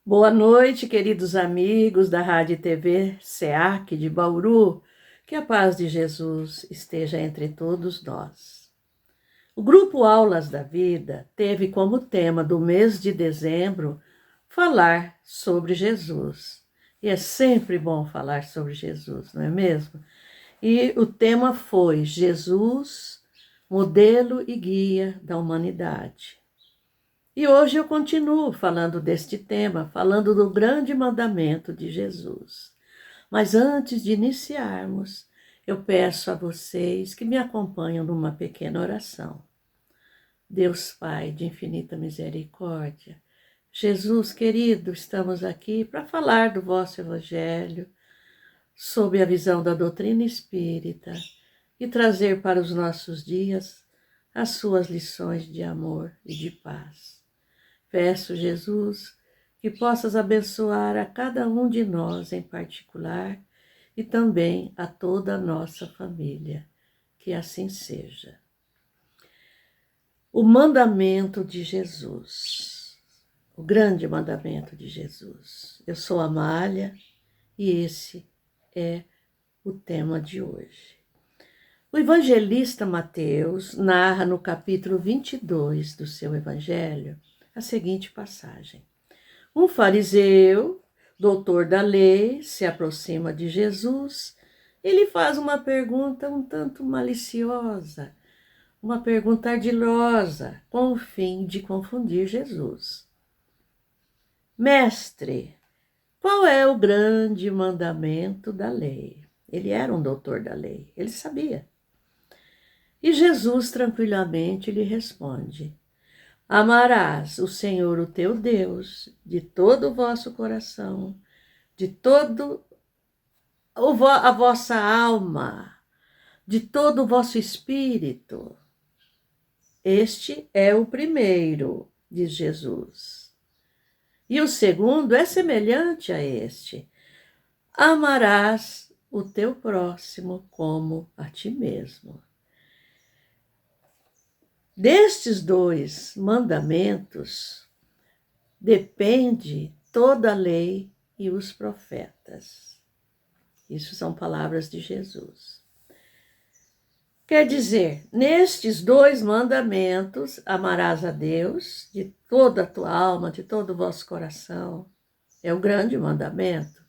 Boa noite, queridos amigos da Rádio e TV SEAC de Bauru. Que a paz de Jesus esteja entre todos nós. O Grupo Aulas da Vida teve como tema do mês de dezembro falar sobre Jesus. E é sempre bom falar sobre Jesus, não é mesmo? E o tema foi Jesus, modelo e guia da humanidade. E hoje eu continuo falando deste tema, falando do grande mandamento de Jesus. Mas antes de iniciarmos, eu peço a vocês que me acompanhem numa pequena oração. Deus Pai de infinita misericórdia, Jesus querido, estamos aqui para falar do vosso Evangelho, sob a visão da doutrina espírita e trazer para os nossos dias as suas lições de amor e de paz. Peço, Jesus, que possas abençoar a cada um de nós em particular e também a toda a nossa família. Que assim seja. O mandamento de Jesus, o grande mandamento de Jesus. Eu sou Amália e esse é o tema de hoje. O evangelista Mateus narra no capítulo 22 do seu evangelho a seguinte passagem. Um fariseu, doutor da lei, se aproxima de Jesus e lhe faz uma pergunta um tanto maliciosa, uma pergunta ardilosa, com o fim de confundir Jesus. Mestre, qual é o grande mandamento da lei? Ele era um doutor da lei, ele sabia. E Jesus tranquilamente lhe responde: amarás o Senhor, o teu Deus, de todo o vosso coração, de todo a vossa alma, de todo o vosso espírito. Este é o primeiro, diz Jesus. E o segundo é semelhante a este: amarás o teu próximo como a ti mesmo. Destes dois mandamentos depende toda a lei e os profetas. Isso são palavras de Jesus. Quer dizer, nestes dois mandamentos, amarás a Deus de toda a tua alma, de todo o vosso coração. É o grande mandamento.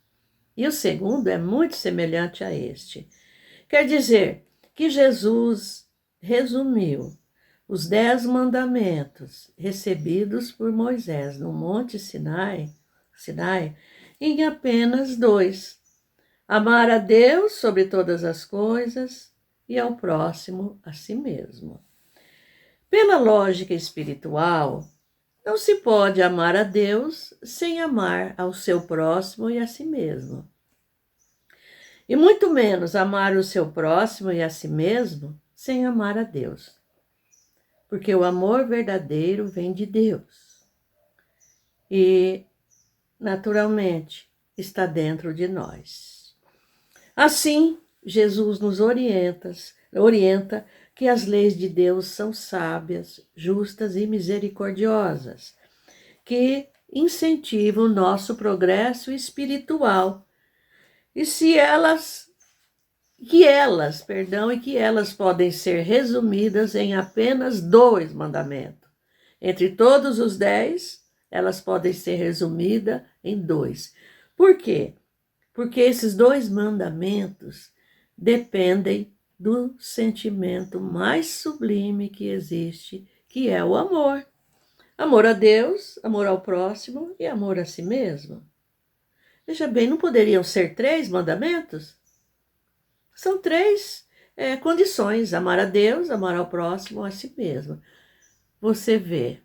E o segundo é muito semelhante a este. Quer dizer que Jesus resumiu os 10 mandamentos recebidos por Moisés no Monte Sinai, em apenas 2. Amar a Deus sobre todas as coisas e ao próximo a si mesmo. Pela lógica espiritual, não se pode amar a Deus sem amar ao seu próximo e a si mesmo. E muito menos amar o seu próximo e a si mesmo sem amar a Deus. Porque o amor verdadeiro vem de Deus. E, naturalmente, está dentro de nós. Assim, Jesus nos orienta que as leis de Deus são sábias, justas e misericordiosas, que incentivam o nosso progresso espiritual. E que elas podem ser resumidas em apenas 2 mandamentos. Entre todos os 10, elas podem ser resumidas em 2. Por quê? Porque esses 2 mandamentos dependem do sentimento mais sublime que existe, que é o amor. Amor a Deus, amor ao próximo e amor a si mesmo. Veja bem, não poderiam ser 3 mandamentos? São 3 condições: amar a Deus, amar ao próximo, a si mesmo. Você vê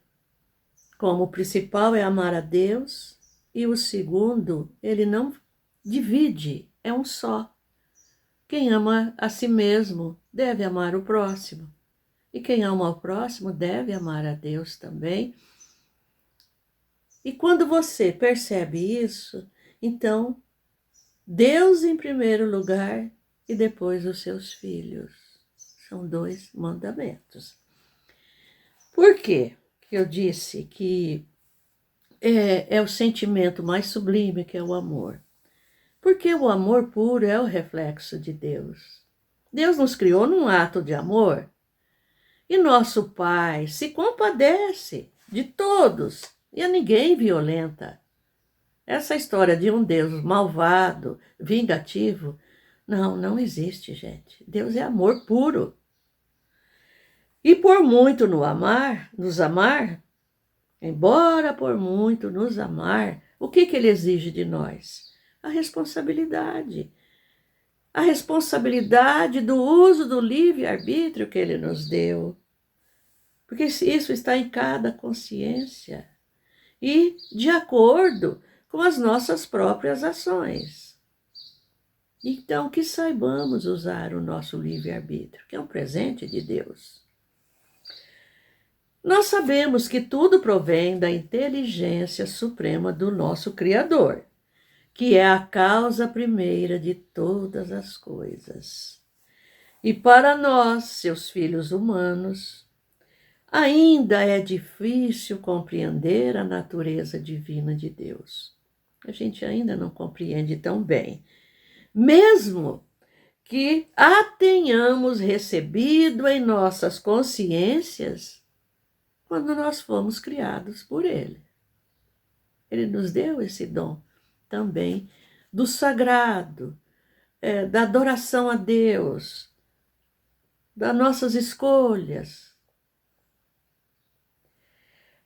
como o principal é amar a Deus e o segundo, ele não divide, é um só. Quem ama a si mesmo deve amar o próximo. E quem ama o próximo deve amar a Deus também. E quando você percebe isso, então, Deus em primeiro lugar e depois os seus filhos. São 2 mandamentos. Por quê que eu disse que é o sentimento mais sublime, que é o amor. Porque o amor puro é o reflexo de Deus. Deus nos criou num ato de amor. E nosso Pai se compadece de todos e a ninguém violenta. Essa história de um Deus malvado, vingativo, não existe, gente. Deus é amor puro. E por muito nos amar, embora por muito nos amar, o que ele exige de nós? A responsabilidade. A responsabilidade do uso do livre-arbítrio que ele nos deu. Porque isso está em cada consciência e de acordo com as nossas próprias ações. Então, que saibamos usar o nosso livre-arbítrio, que é um presente de Deus. Nós sabemos que tudo provém da inteligência suprema do nosso Criador, que é a causa primeira de todas as coisas. E para nós, seus filhos humanos, ainda é difícil compreender a natureza divina de Deus. A gente ainda não compreende tão bem. Mesmo que a tenhamos recebido em nossas consciências quando nós fomos criados por Ele. Ele nos deu esse dom também do sagrado, da adoração a Deus, das nossas escolhas.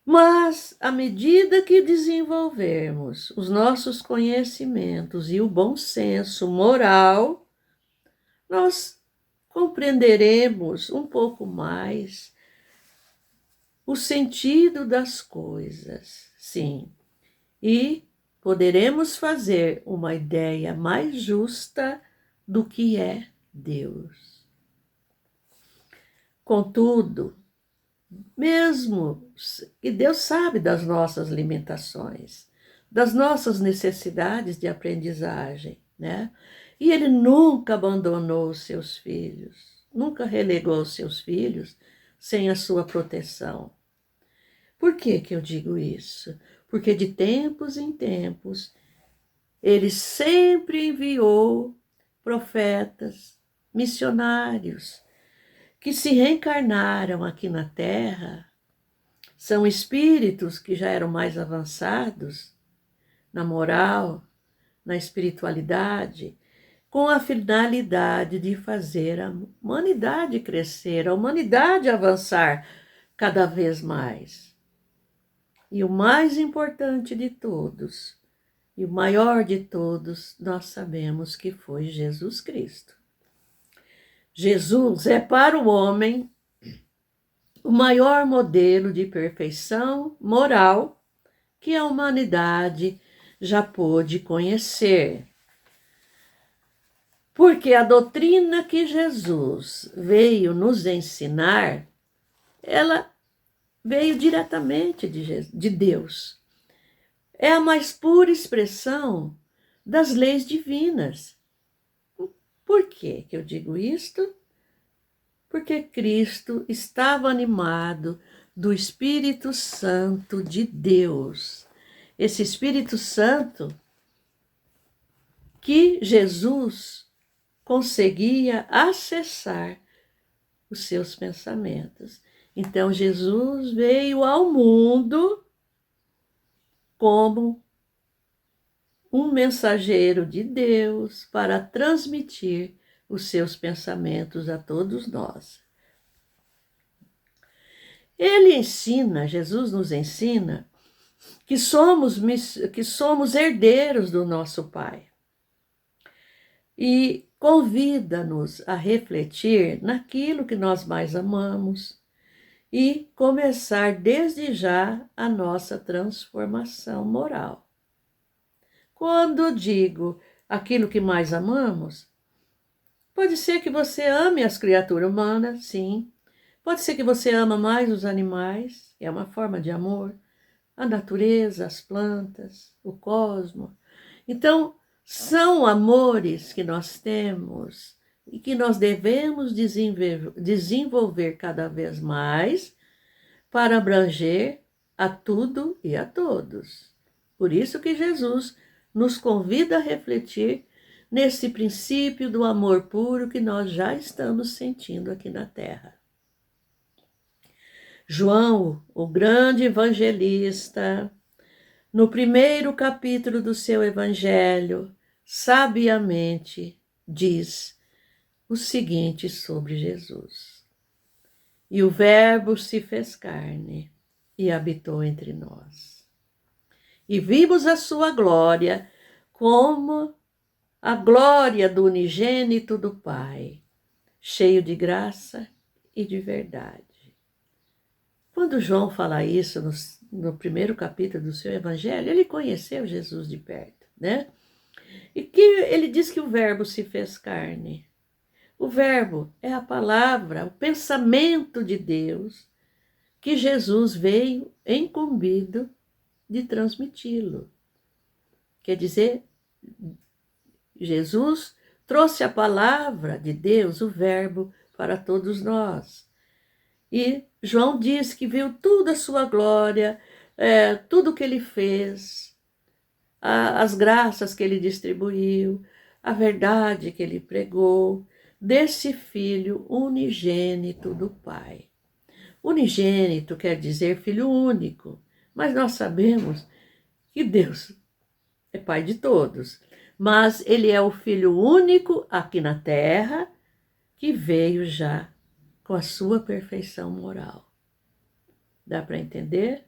Mas, à medida que desenvolvermos os nossos conhecimentos e o bom senso moral, nós compreenderemos um pouco mais o sentido das coisas, sim, e poderemos fazer uma ideia mais justa do que é Deus. Contudo, mesmo que Deus sabe das nossas limitações, das nossas necessidades de aprendizagem, né? E Ele nunca abandonou os seus filhos, nunca relegou os seus filhos sem a sua proteção. Por que eu digo isso? Porque de tempos em tempos, Ele sempre enviou profetas, missionários, que se reencarnaram aqui na Terra, são espíritos que já eram mais avançados na moral, na espiritualidade, com a finalidade de fazer a humanidade crescer, a humanidade avançar cada vez mais. E o mais importante de todos, e o maior de todos, nós sabemos que foi Jesus Cristo. Jesus é para o homem o maior modelo de perfeição moral que a humanidade já pôde conhecer. Porque a doutrina que Jesus veio nos ensinar, ela veio diretamente de Deus. É a mais pura expressão das leis divinas. Por que eu digo isto? Porque Cristo estava animado do Espírito Santo de Deus. Esse Espírito Santo que Jesus conseguia acessar os seus pensamentos. Então, Jesus veio ao mundo como um mensageiro de Deus para transmitir os seus pensamentos a todos nós. Jesus nos ensina que somos herdeiros do nosso Pai. E convida-nos a refletir naquilo que nós mais amamos e começar desde já a nossa transformação moral. Quando digo aquilo que mais amamos, pode ser que você ame as criaturas humanas, sim. Pode ser que você ama mais os animais, é uma forma de amor, a natureza, as plantas, o cosmos. Então, são amores que nós temos e que nós devemos desenvolver cada vez mais para abranger a tudo e a todos. Por isso que Jesus nos convida a refletir nesse princípio do amor puro que nós já estamos sentindo aqui na Terra. João, o grande evangelista, no primeiro capítulo do seu evangelho, sabiamente diz o seguinte sobre Jesus: e o Verbo se fez carne e habitou entre nós. E vimos a sua glória como a glória do unigênito do Pai, cheio de graça e de verdade. Quando João fala isso no primeiro capítulo do seu evangelho, ele conheceu Jesus de perto, né? E que ele diz que o Verbo se fez carne. O Verbo é a palavra, o pensamento de Deus que Jesus veio incumbido de transmiti-lo. Quer dizer, Jesus trouxe a palavra de Deus, o Verbo, para todos nós. E João diz que viu toda a sua glória, tudo que ele fez, as graças que ele distribuiu, a verdade que ele pregou, desse Filho unigênito do Pai. Unigênito quer dizer filho único, mas nós sabemos que Deus é Pai de todos. Mas ele é o Filho único aqui na Terra, que veio já com a sua perfeição moral. Dá para entender?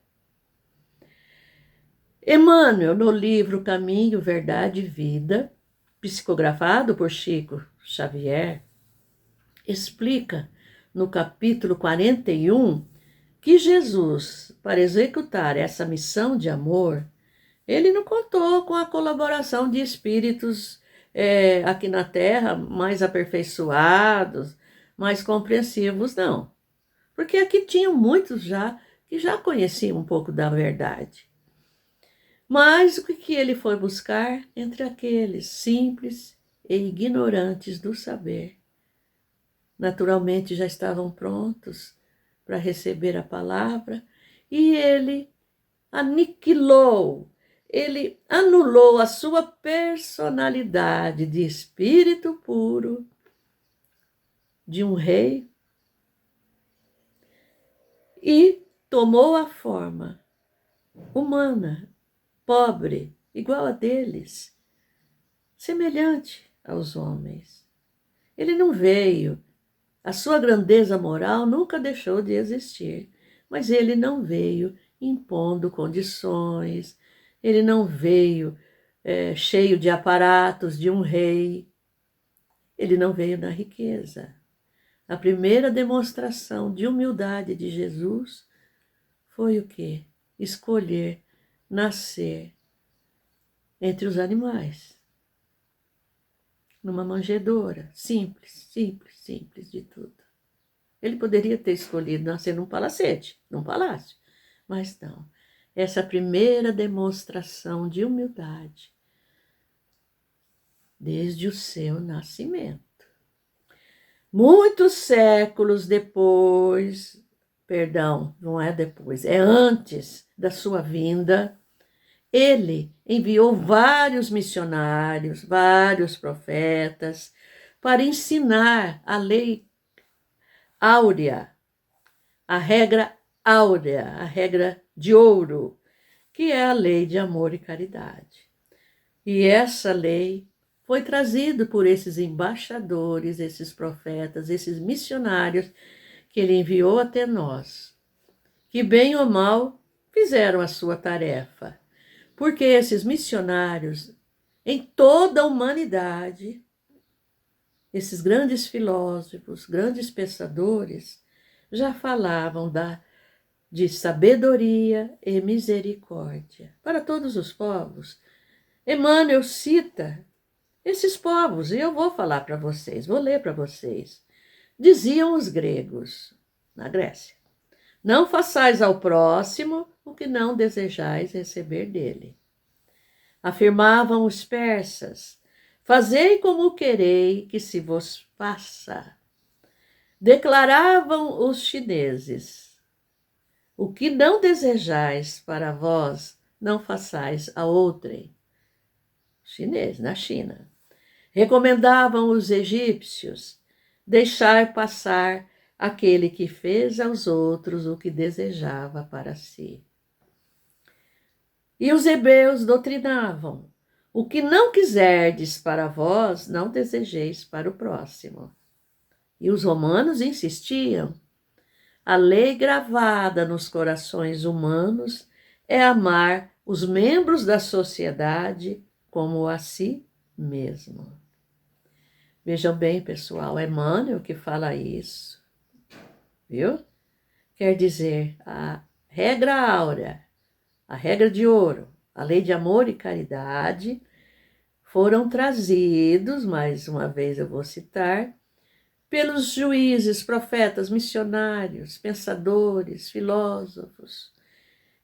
Emmanuel, no livro Caminho, Verdade e Vida, psicografado por Chico Xavier, explica no capítulo 41 que Jesus, para executar essa missão de amor, ele não contou com a colaboração de espíritos aqui na Terra mais aperfeiçoados, mais compreensivos, não. Porque aqui tinham muitos que já conheciam um pouco da verdade. Mas o que ele foi buscar entre aqueles simples e ignorantes do saber? Naturalmente já estavam prontos para receber a palavra e ele aniquilou, ele anulou a sua personalidade de espírito puro, de um rei, e tomou a forma humana, pobre, igual a deles, semelhante aos homens. Ele não veio, a sua grandeza moral nunca deixou de existir, mas ele não veio impondo condições, ele não veio cheio de aparatos de um rei, ele não veio na riqueza. A primeira demonstração de humildade de Jesus foi o quê? Escolher nascer entre os animais, numa manjedoura, simples de tudo. Ele poderia ter escolhido nascer num palacete, num palácio, mas não. Essa primeira demonstração de humildade, desde o seu nascimento. Muitos séculos depois, perdão, não é depois, é antes da sua vinda, ele enviou vários missionários, vários profetas, para ensinar a lei áurea, a regra áurea, a regra de ouro, que é a lei de amor e caridade. E essa lei foi trazida por esses embaixadores, esses profetas, esses missionários que ele enviou até nós, que bem ou mal fizeram a sua tarefa. Porque esses missionários, em toda a humanidade, esses grandes filósofos, grandes pensadores, já falavam de sabedoria e misericórdia para todos os povos. Emmanuel cita esses povos, e eu vou falar para vocês, vou ler para vocês. Diziam os gregos, na Grécia: não façais ao próximo o que não desejais receber dele. Afirmavam os persas: fazei como querei que se vos faça. Declaravam os chineses: o que não desejais para vós, não façais a outrem. Chinês, na China. Recomendavam os egípcios deixar passar aquele que fez aos outros o que desejava para si. E os hebreus doutrinavam: o que não quiserdes para vós, não desejeis para o próximo. E os romanos insistiam: a lei gravada nos corações humanos é amar os membros da sociedade como a si mesmo. Vejam bem, pessoal, é Emmanuel que fala isso, viu? Quer dizer, a regra áurea, a regra de ouro, a lei de amor e caridade foram trazidos, mais uma vez eu vou citar, pelos juízes, profetas, missionários, pensadores, filósofos,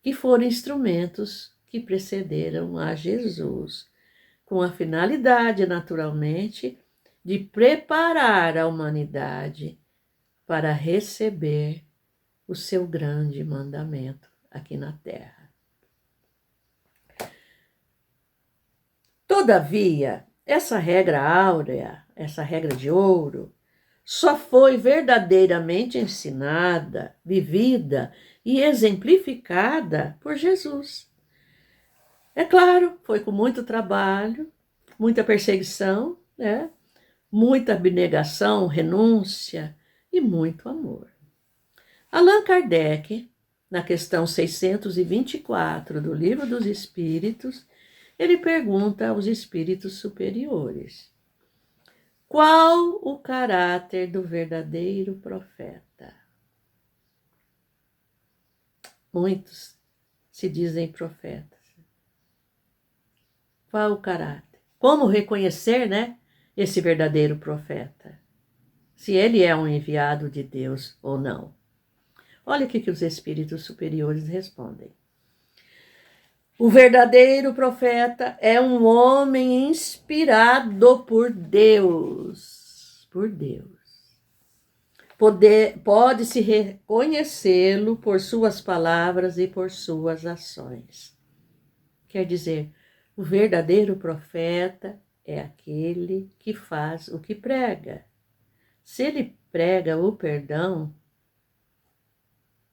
que foram instrumentos que precederam a Jesus, com a finalidade, naturalmente, de preparar a humanidade para receber o seu grande mandamento aqui na Terra. Todavia, essa regra áurea, essa regra de ouro, só foi verdadeiramente ensinada, vivida e exemplificada por Jesus. É claro, foi com muito trabalho, muita perseguição, né? Muita abnegação, renúncia e muito amor. Allan Kardec, na questão 624 do Livro dos Espíritos, ele pergunta aos espíritos superiores: qual o caráter do verdadeiro profeta? Muitos se dizem profetas. Qual o caráter? Como reconhecer, né, esse verdadeiro profeta? Se ele é um enviado de Deus ou não. Olha o que os espíritos superiores respondem. O verdadeiro profeta é um homem inspirado por Deus. Por Deus. Pode-se reconhecê-lo por suas palavras e por suas ações. Quer dizer, o verdadeiro profeta é aquele que faz o que prega. Se ele prega o perdão,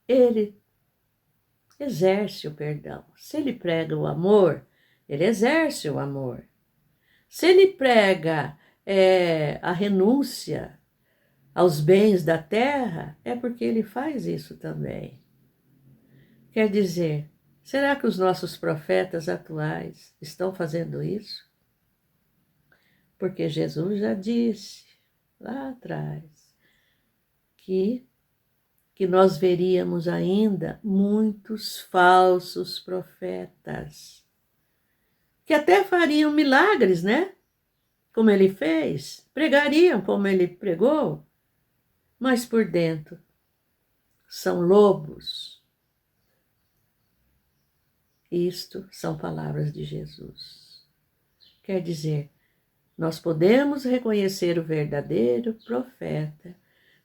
ele exerce o perdão. Se ele prega o amor, ele exerce o amor. Se ele prega a renúncia aos bens da terra, é porque ele faz isso também. Quer dizer, será que os nossos profetas atuais estão fazendo isso? Porque Jesus já disse lá atrás que nós veríamos ainda muitos falsos profetas, que até fariam milagres, né? Como ele fez, pregariam como ele pregou, mas por dentro são lobos. Isto são palavras de Jesus. Quer dizer, nós podemos reconhecer o verdadeiro profeta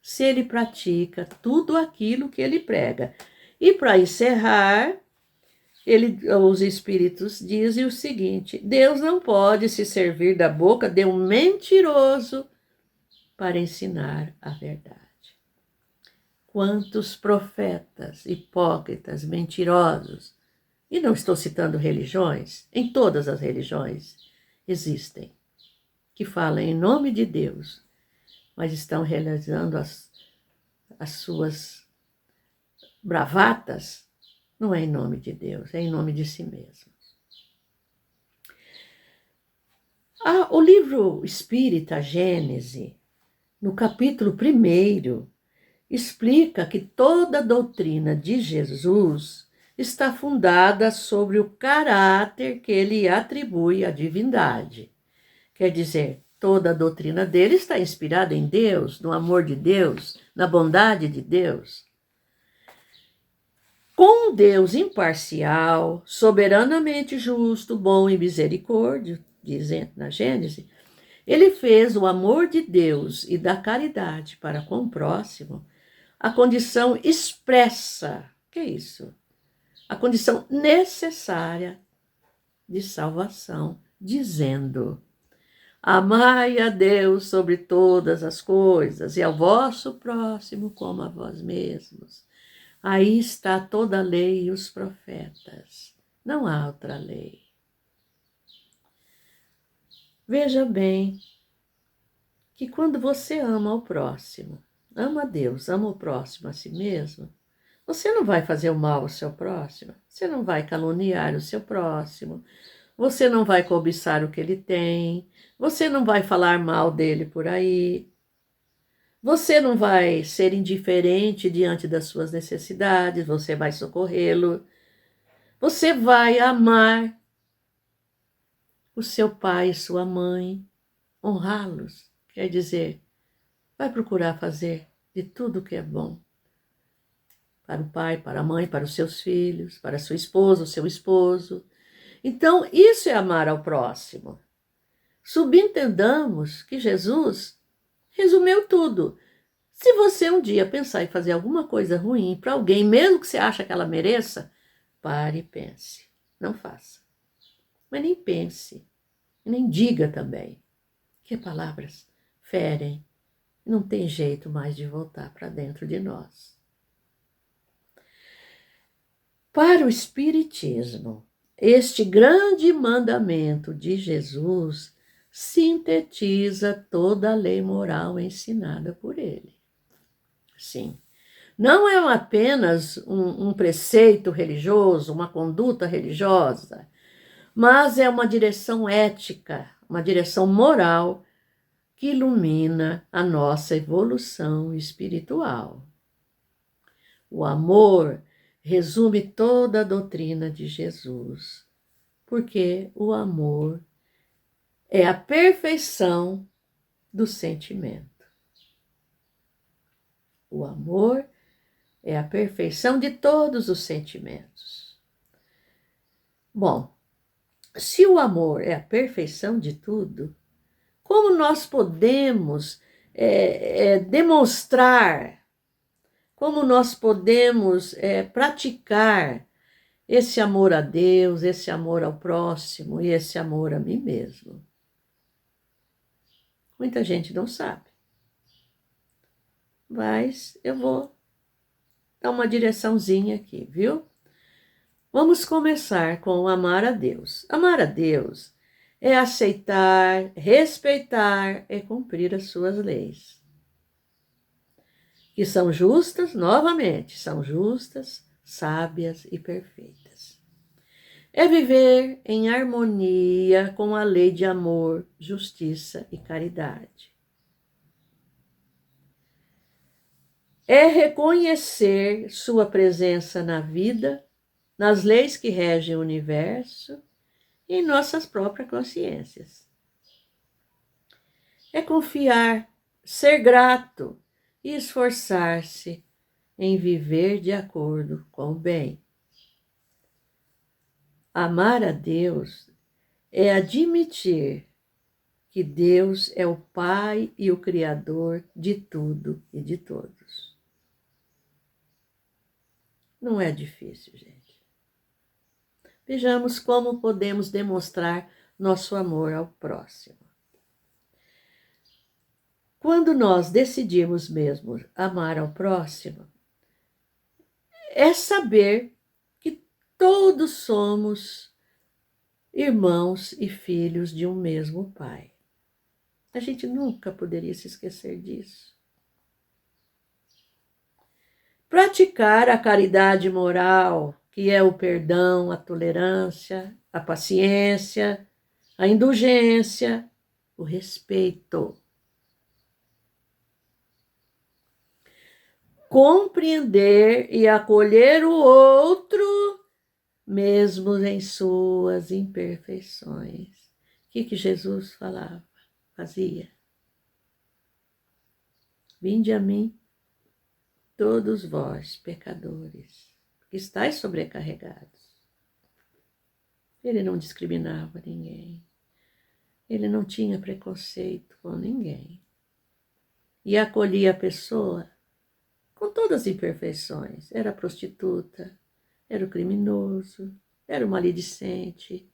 se ele pratica tudo aquilo que ele prega. E para encerrar, os espíritos dizem o seguinte: Deus não pode se servir da boca de um mentiroso para ensinar a verdade. Quantos profetas, hipócritas, mentirosos, e não estou citando religiões, em todas as religiões existem, que falam em nome de Deus, mas estão realizando as suas bravatas, não é em nome de Deus, é em nome de si mesmos. O livro espírita Gênese, no capítulo 1, explica que toda a doutrina de Jesus está fundada sobre o caráter que ele atribui à divindade. Quer dizer, toda a doutrina dele está inspirada em Deus, no amor de Deus, na bondade de Deus. Com um Deus imparcial, soberanamente justo, bom e misericórdia, dizem na Gênese, ele fez o amor de Deus e da caridade para com o próximo a condição expressa. Que é isso? a condição necessária de salvação, dizendo: amai a Deus sobre todas as coisas e ao vosso próximo como a vós mesmos. Aí está toda a lei e os profetas. Não há outra lei. Veja bem que quando você ama o próximo, ama a Deus, ama o próximo a si mesmo, você não vai fazer o mal ao seu próximo, você não vai caluniar o seu próximo, você não vai cobiçar o que ele tem, você não vai falar mal dele por aí, você não vai ser indiferente diante das suas necessidades, você vai socorrê-lo, você vai amar o seu pai e sua mãe, honrá-los, quer dizer, vai procurar fazer de tudo o que é bom para o pai, para a mãe, para os seus filhos, para a sua esposa, o seu esposo. Então, isso é amar ao próximo. Subentendamos que Jesus resumiu tudo. Se você um dia pensar em fazer alguma coisa ruim para alguém, mesmo que você ache que ela mereça, pare e pense. Não faça. Mas nem pense, nem diga também, que palavras ferem. Não tem jeito mais de voltar para dentro de nós. Para o Espiritismo, este grande mandamento de Jesus sintetiza toda a lei moral ensinada por ele. Sim, não é apenas um preceito religioso, uma conduta religiosa, mas é uma direção ética, uma direção moral que ilumina a nossa evolução espiritual. O amor resume toda a doutrina de Jesus, porque o amor é a perfeição do sentimento. O amor é a perfeição de todos os sentimentos. Bom, se o amor é a perfeição de tudo, como nós podemos demonstrar, como nós podemos praticar esse amor a Deus, esse amor ao próximo e esse amor a mim mesmo? Muita gente não sabe. Mas eu vou dar uma direçãozinha aqui, viu? Vamos começar com amar a Deus. Amar a Deus é aceitar, respeitar e cumprir as suas leis. Que são justas, novamente, são justas, sábias e perfeitas. É viver em harmonia com a lei de amor, justiça e caridade. É reconhecer sua presença na vida, nas leis que regem o universo e em nossas próprias consciências. É confiar, ser grato e esforçar-se em viver de acordo com o bem. Amar a Deus é admitir que Deus é o Pai e o Criador de tudo e de todos. Não é difícil, gente. Vejamos como podemos demonstrar nosso amor ao próximo. Quando nós decidimos mesmo amar ao próximo, é saber que todos somos irmãos e filhos de um mesmo Pai. A gente nunca poderia se esquecer disso. Praticar a caridade moral, que é o perdão, a tolerância, a paciência, a indulgência, o respeito. Compreender e acolher o outro, mesmo em suas imperfeições. O que Jesus falava, fazia? Vinde a mim, todos vós, pecadores, que estáis sobrecarregados. Ele não discriminava ninguém. Ele não tinha preconceito com ninguém. E acolhia a pessoa com todas as imperfeições. Era prostituta, era o criminoso, era o maledicente.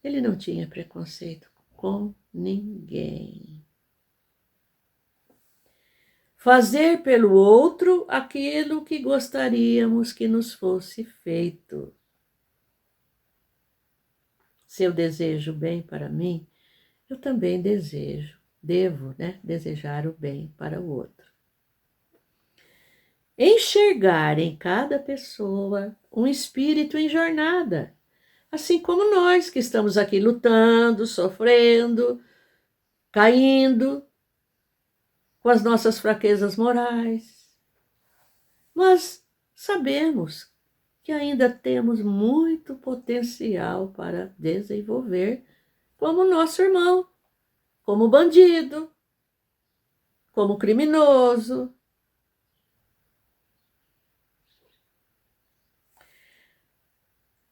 Ele não tinha preconceito com ninguém. Fazer pelo outro aquilo que gostaríamos que nos fosse feito. Se eu desejo bem para mim, eu também devo, desejar o bem para o outro. Enxergar em cada pessoa um espírito em jornada, assim como nós que estamos aqui lutando, sofrendo, caindo, com as nossas fraquezas morais. Mas sabemos que ainda temos muito potencial para desenvolver como nosso irmão, como bandido, como criminoso.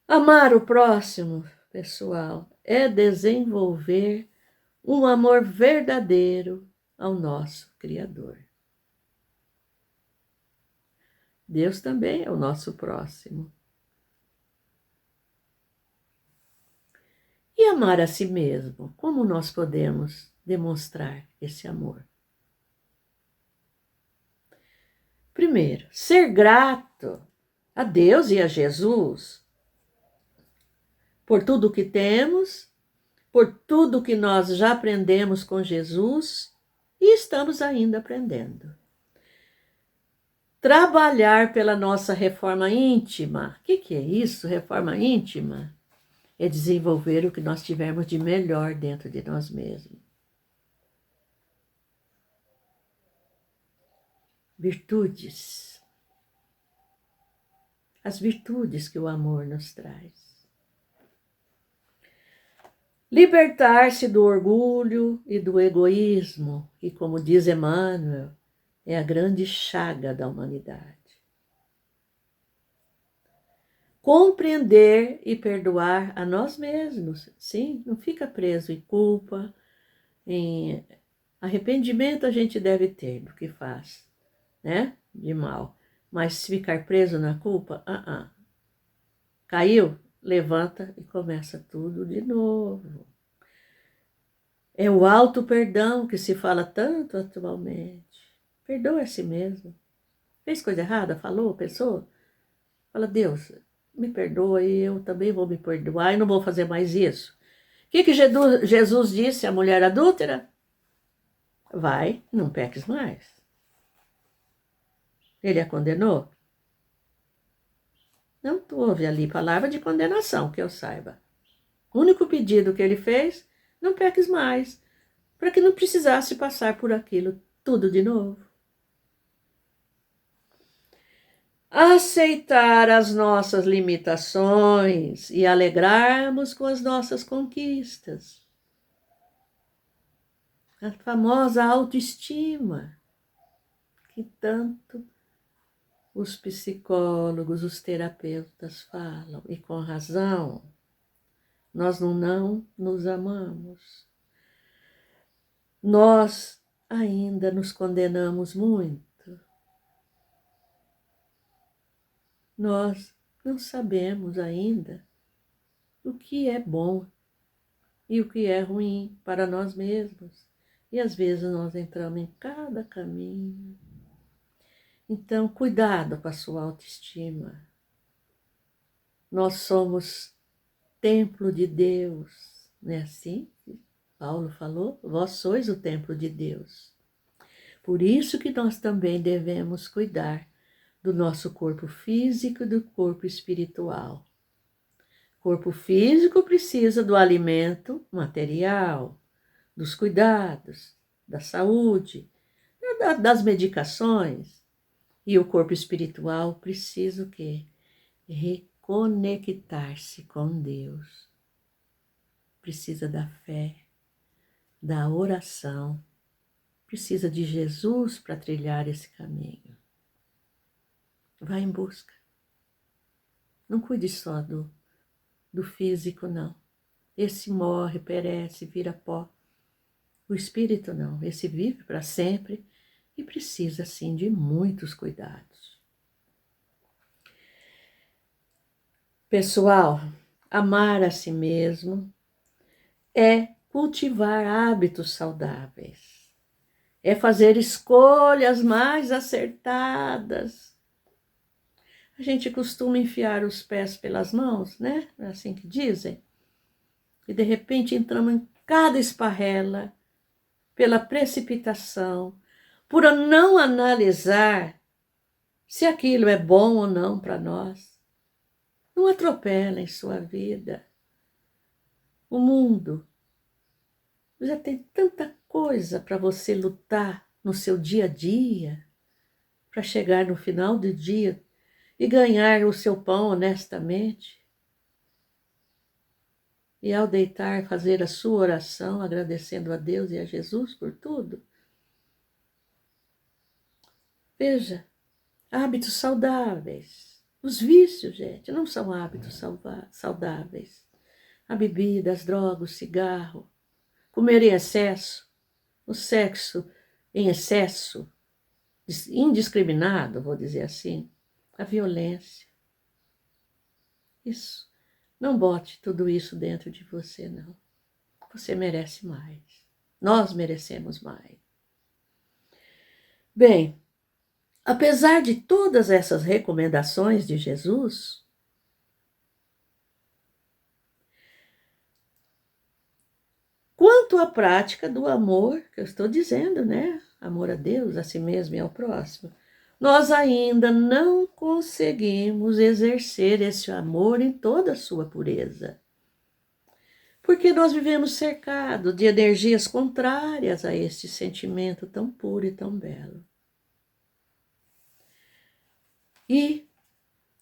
Amar o próximo, pessoal, é desenvolver um amor verdadeiro ao nosso Criador. Deus também é o nosso próximo. E amar a si mesmo, como nós podemos demonstrar esse amor? Primeiro, ser grato a Deus e a Jesus por tudo que temos, por tudo que nós já aprendemos com Jesus e estamos ainda aprendendo. Trabalhar pela nossa reforma íntima. O que é isso, reforma íntima? É desenvolver o que nós tivermos de melhor dentro de nós mesmos. Virtudes. As virtudes que o amor nos traz. Libertar-se do orgulho e do egoísmo, que, como diz Emmanuel, é a grande chaga da humanidade. Compreender e perdoar a nós mesmos. Sim, não fica preso em culpa, em arrependimento a gente deve ter do que faz, né? De mal. Mas ficar preso na culpa, caiu, levanta e começa tudo de novo. É o alto perdão que se fala tanto atualmente. Perdoa a si mesmo. Fez coisa errada? Falou, pensou? Fala, Deus, me perdoa e eu também vou me perdoar e não vou fazer mais isso. O que Jesus disse à mulher adúltera? Vai, não peques mais. Ele a condenou? Não houve ali palavra de condenação, que eu saiba. O único pedido que ele fez, não peques mais, para que não precisasse passar por aquilo tudo de novo. Aceitar as nossas limitações e alegrarmos com as nossas conquistas. A famosa autoestima, que tanto os psicólogos, os terapeutas falam, e com razão. Nós não nos amamos. Nós ainda nos condenamos muito. Nós não sabemos ainda o que é bom e o que é ruim para nós mesmos. E às vezes nós entramos em cada caminho. Então, cuidado com a sua autoestima. Nós somos templo de Deus, não é assim? Paulo falou, vós sois o templo de Deus. Por isso que nós também devemos cuidar do nosso corpo físico e do corpo espiritual. O corpo físico precisa do alimento material, dos cuidados, da saúde, das medicações. E o corpo espiritual precisa o quê? Reconectar-se com Deus. Precisa da fé, da oração, precisa de Jesus para trilhar esse caminho. Vai em busca. Não cuide só do físico, não. Esse morre, perece, vira pó. O espírito não, esse vive para sempre e precisa, sim, de muitos cuidados. Pessoal, amar a si mesmo é cultivar hábitos saudáveis, é fazer escolhas mais acertadas. A gente costuma enfiar os pés pelas mãos, né? É assim que dizem. E de repente entramos em cada esparrela pela precipitação, por não analisar se aquilo é bom ou não para nós. Não atropelem sua vida. O mundo já tem tanta coisa para você lutar no seu dia a dia, para chegar no final do dia e ganhar o seu pão honestamente. E ao deitar, fazer a sua oração, agradecendo a Deus e a Jesus por tudo. Veja, hábitos saudáveis. Os vícios, gente, não são hábitos saudáveis. A bebida, as drogas, o cigarro, comer em excesso, o sexo em excesso, indiscriminado, vou dizer assim, a violência. Isso. Não bote tudo isso dentro de você, não. Você merece mais. Nós merecemos mais. Bem, apesar de todas essas recomendações de Jesus, quanto à prática do amor, que eu estou dizendo, né? Amor a Deus, a si mesmo e ao próximo, nós ainda não conseguimos exercer esse amor em toda a sua pureza. Porque nós vivemos cercados de energias contrárias a este sentimento tão puro e tão belo. E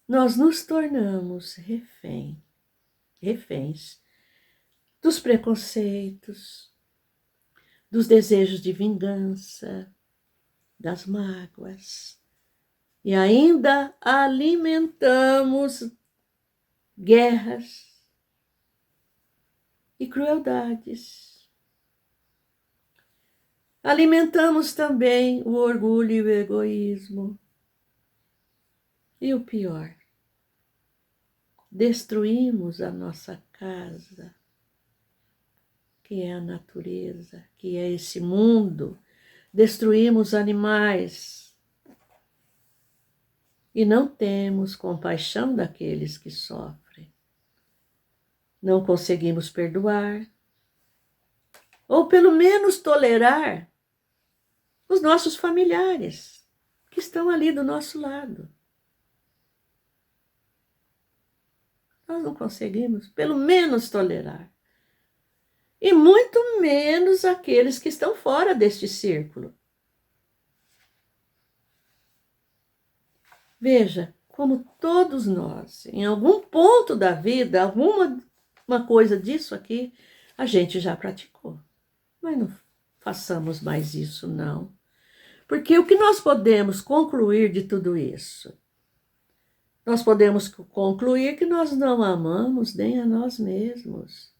nós nos tornamos reféns dos preconceitos, dos desejos de vingança, das mágoas. E ainda alimentamos guerras e crueldades. Alimentamos também o orgulho e o egoísmo. E o pior, destruímos a nossa casa, que é a natureza, que é esse mundo. Destruímos animais. E não temos compaixão daqueles que sofrem. Não conseguimos perdoar, ou pelo menos tolerar os nossos familiares que estão ali do nosso lado. Nós não conseguimos, pelo menos, tolerar. E muito menos aqueles que estão fora deste círculo. Veja, como todos nós, em algum ponto da vida, alguma coisa disso aqui, a gente já praticou. Mas não façamos mais isso, não. Porque o que nós podemos concluir de tudo isso? Nós podemos concluir que nós não amamos nem a nós mesmos.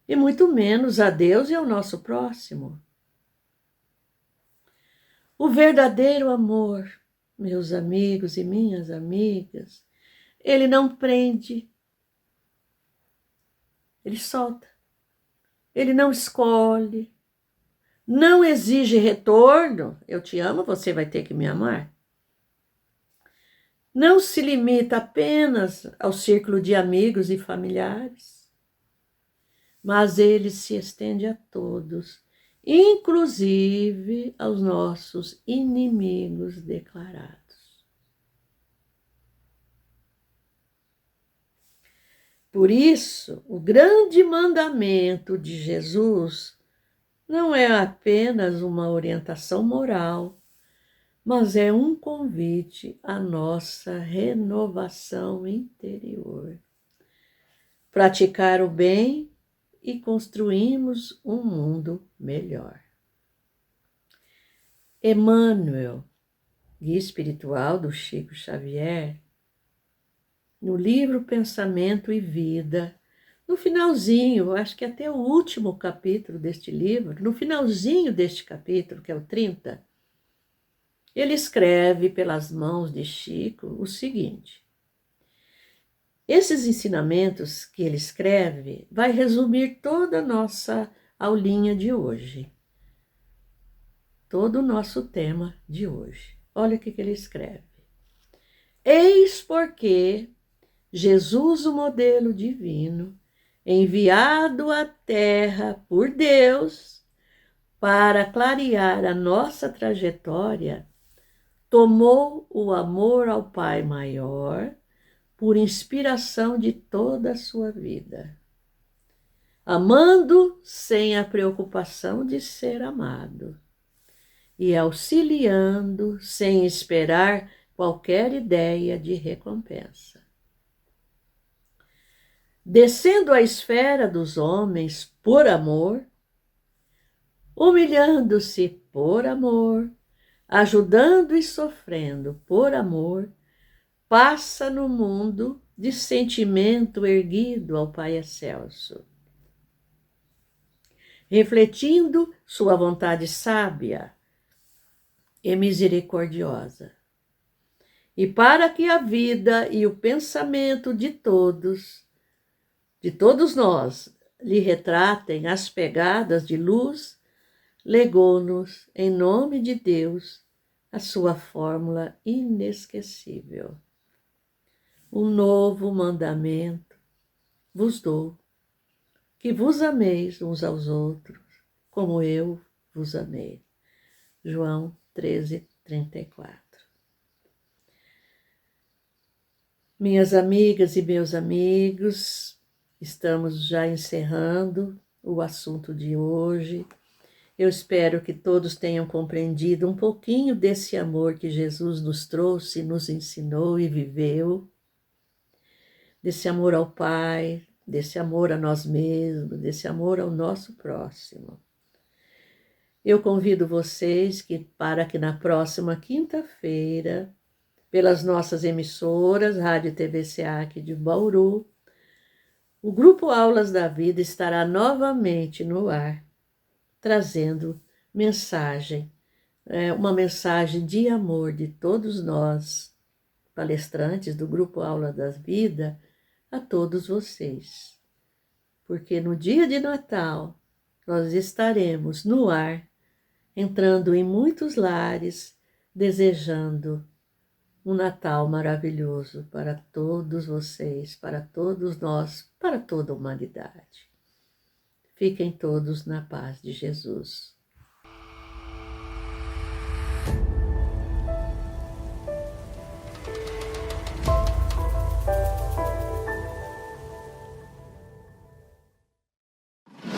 E muito menos a Deus e ao nosso próximo. O verdadeiro amor, meus amigos e minhas amigas, ele não prende, ele solta, ele não escolhe, não exige retorno. Eu te amo, você vai ter que me amar. Não se limita apenas ao círculo de amigos e familiares, mas ele se estende a todos, inclusive aos nossos inimigos declarados. Por isso, o grande mandamento de Jesus não é apenas uma orientação moral, mas é um convite à nossa renovação interior. Praticar o bem e construímos um mundo melhor. Emmanuel, guia espiritual do Chico Xavier, no livro Pensamento e Vida, no finalzinho, acho que até o último capítulo deste livro, no finalzinho deste capítulo, que é o 30, ele escreve pelas mãos de Chico o seguinte: Esses ensinamentos que ele escreve vai resumir toda a nossa aulinha de hoje, todo o nosso tema de hoje. Olha o que ele escreve. Eis porque Jesus, o modelo divino, enviado à Terra por Deus para clarear a nossa trajetória, tomou o amor ao Pai maior por inspiração de toda a sua vida, amando sem a preocupação de ser amado e auxiliando sem esperar qualquer ideia de recompensa. Descendo à esfera dos homens por amor, humilhando-se por amor, ajudando e sofrendo por amor, passa no mundo de sentimento erguido ao Pai Excelso, refletindo sua vontade sábia e misericordiosa. E para que a vida e o pensamento de todos nós, lhe retratem as pegadas de luz, legou-nos, em nome de Deus, a sua fórmula inesquecível. Um novo mandamento vos dou, que vos ameis uns aos outros, como eu vos amei. João 13:34. Minhas amigas e meus amigos, estamos já encerrando o assunto de hoje. Eu espero que todos tenham compreendido um pouquinho desse amor que Jesus nos trouxe, nos ensinou e viveu, desse amor ao Pai, desse amor a nós mesmos, desse amor ao nosso próximo. Eu convido vocês para que na próxima quinta-feira, pelas nossas emissoras, Rádio e TV SEAC de Bauru, o Grupo Aulas da Vida estará novamente no ar, trazendo uma mensagem de amor de todos nós, palestrantes do Grupo Aula da Vida, a todos vocês. Porque no dia de Natal, nós estaremos no ar, entrando em muitos lares, desejando um Natal maravilhoso para todos vocês, para todos nós, para toda a humanidade. Fiquem todos na paz de Jesus.